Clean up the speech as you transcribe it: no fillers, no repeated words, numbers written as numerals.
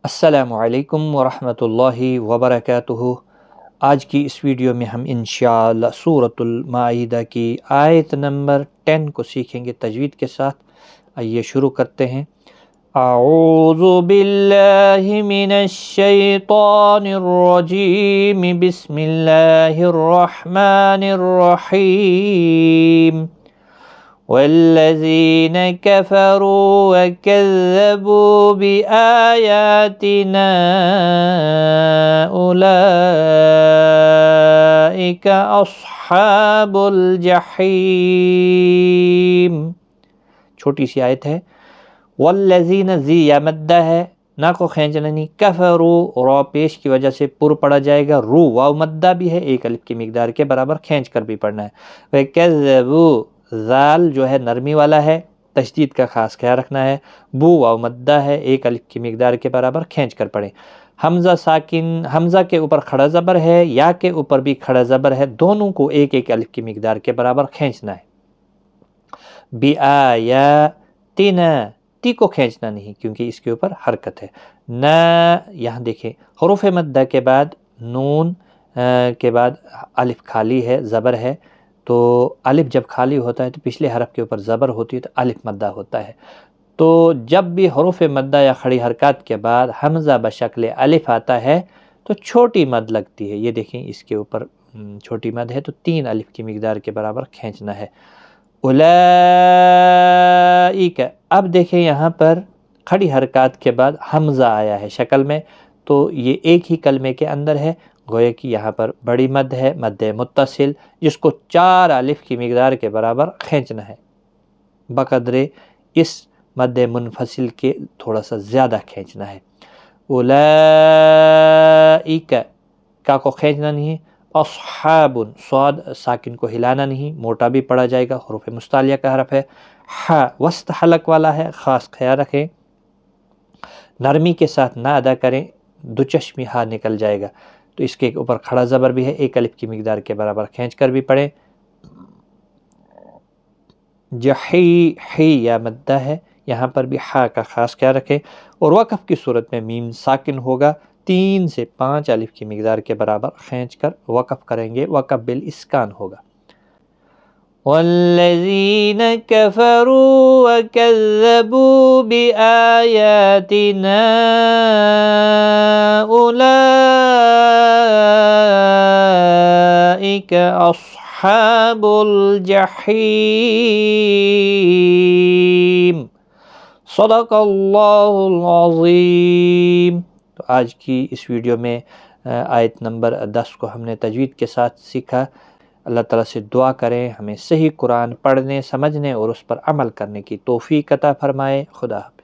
السلام علیکم ورحمۃ اللہ وبرکاتہ۔ آج کی اس ویڈیو میں ہم انشاءاللہ سورۃ المائدہ کی آیت نمبر 10 کو سیکھیں گے تجوید کے ساتھ۔ آئیے شروع کرتے ہیں۔ اعوذ باللہ من الشیطان الرجیم، بسم اللہ الرحمن الرحیم۔ والذین کفروا وکذبوا بآیاتنا اولئک اصحاب الجحیم۔ چھوٹی سی آیت ہے۔ والذین زی یا مدہ ہے، نہ کو کھینچنا نہیں، کفروا رو پیش کی وجہ سے پر پڑا جائے گا، رو واو مدہ بھی ہے، ایک الف کی مقدار کے برابر کھینچ کر بھی پڑھنا ہے۔ وکذبوا ذال جو ہے نرمی والا ہے، تشدید کا خاص خیال رکھنا ہے۔ بو واو مدہ ہے، ایک الف کی مقدار کے برابر کھینچ کر پڑھیں۔ حمزہ ساکن، حمزہ کے اوپر کھڑا زبر ہے، یا کے اوپر بھی کھڑا زبر ہے، دونوں کو ایک ایک الف کی مقدار کے برابر کھینچنا ہے۔ بآیاتنا، تی کو کھینچنا نہیں کیونکہ اس کے اوپر حرکت ہے۔ نہ، یہاں دیکھیں حروف مدہ کے بعد نون کے بعد الف خالی ہے، زبر ہے، تو الف جب خالی ہوتا ہے تو پچھلے حرف کے اوپر زبر ہوتی ہے تو الف مدہ ہوتا ہے۔ تو جب بھی حروف مدہ یا کھڑی حرکات کے بعد حمزہ بشکل الف آتا ہے تو چھوٹی مد لگتی ہے۔ یہ دیکھیں اس کے اوپر چھوٹی مد ہے تو 3 الف کی مقدار کے برابر کھینچنا ہے۔ اولئک، اب دیکھیں یہاں پر کھڑی حرکات کے بعد حمزہ آیا ہے شکل میں، تو یہ ایک ہی کلمے کے اندر ہے، گویا کہ یہاں پر بڑی مد ہے، مد متصل، جس کو 4 الف کی مقدار کے برابر کھینچنا ہے، بقدر اس مد منفصل کے تھوڑا سا زیادہ کھینچنا ہے۔ اولئک، کا کو کھینچنا نہیں ہے۔ اصحاب، صاد ساکن کو ہلانا نہیں، موٹا بھی پڑا جائے گا، حروف مستعلیہ کا حرف ہے۔ ہا وسط حلق والا ہے، خاص خیال رکھیں، نرمی کے ساتھ نہ ادا کریں، دو چشمی ہا نکل جائے گا، تو اس کے اوپر کھڑا زبر بھی ہے، ایک الف کی مقدار کے برابر کھینچ کر بھی پڑھیں۔ جحی، حی یا مدہ ہے، یہاں پر بھی ہا کا خاص خیال رکھیں، اور وقف کی صورت میں میم ساکن ہوگا، 3 سے 5 الف کی مقدار کے برابر کھینچ کر وقف کریں گے، وقف بالاسکان ہوگا۔ والذین کفروا وکذبوا بآیاتنا اولئک اصحاب الجحیم۔ صدق اللہ العظیم۔ تو آج کی اس ویڈیو میں آیت نمبر 10 کو ہم نے تجوید کے ساتھ سیکھا۔ اللہ تعالیٰ سے دعا کریں ہمیں صحیح قرآن پڑھنے، سمجھنے اور اس پر عمل کرنے کی توفیق عطا فرمائے۔ خدا حافظ۔